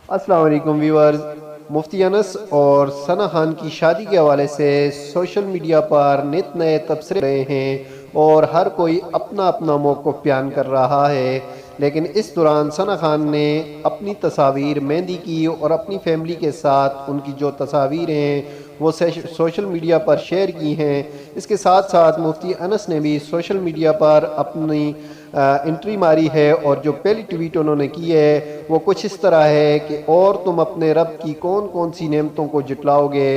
السلام علیکم ویورز۔ مفتی انس اور ثنا خان کی شادی کے حوالے سے سوشل میڈیا پر نت نئے تبصرے رہے ہیں اور ہر کوئی اپنا اپنا موقف بیان کر رہا ہے، لیکن اس دوران ثنا خان نے اپنی تصاویر مہندی کی اور اپنی فیملی کے ساتھ ان کی جو تصاویر ہیں وہ سوشل میڈیا پر شیئر کی ہیں۔ اس کے ساتھ ساتھ مفتی انس نے بھی سوشل میڈیا پر اپنی انٹری ماری ہے، اور جو پہلی ٹویٹ انہوں نے کی ہے وہ کچھ اس طرح ہے کہ اور تم اپنے رب کی کون کون سی نعمتوں کو جٹلاؤ گے،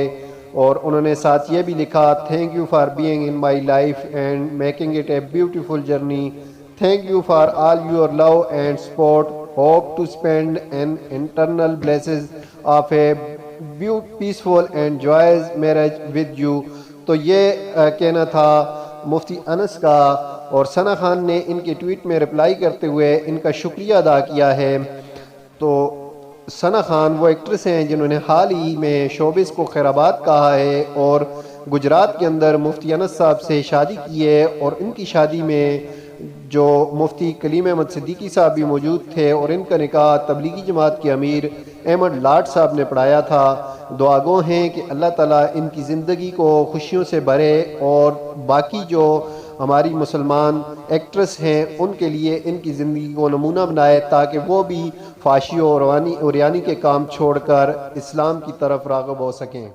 اور انہوں نے ساتھ یہ بھی لکھا، thank you for being in my life and making it a beautiful journey, thank you for all your love and support, hope to spend an internal blisses of a peaceful and joyous marriage with you. تو یہ کہنا تھا مفتی انس کا، اور ثنا خان نے ان کے tweet میں reply کرتے ہوئے ان کا شکریہ ادا کیا ہے۔ تو ثنا خان وہ ایکٹریس ہیں جنہوں نے حال ہی میں شوبز کو خیر آباد کہا ہے اور گجرات کے اندر مفتی انس صاحب سے شادی کی ہے، اور ان کی شادی میں جو مفتی کلیم احمد صدیقی صاحب بھی موجود تھے، اور ان کا نکاح تبلیغی جماعت کے امیر احمد لاٹ صاحب نے پڑھایا تھا۔ دعا گو ہیں کہ اللہ تعالیٰ ان کی زندگی کو خوشیوں سے بھرے، اور باقی جو ہماری مسلمان ایکٹریس ہیں ان کے لیے ان کی زندگی کو نمونہ بنائے، تاکہ وہ بھی فحاشی اور عریانی کے کام چھوڑ کر اسلام کی طرف راغب ہو سکیں۔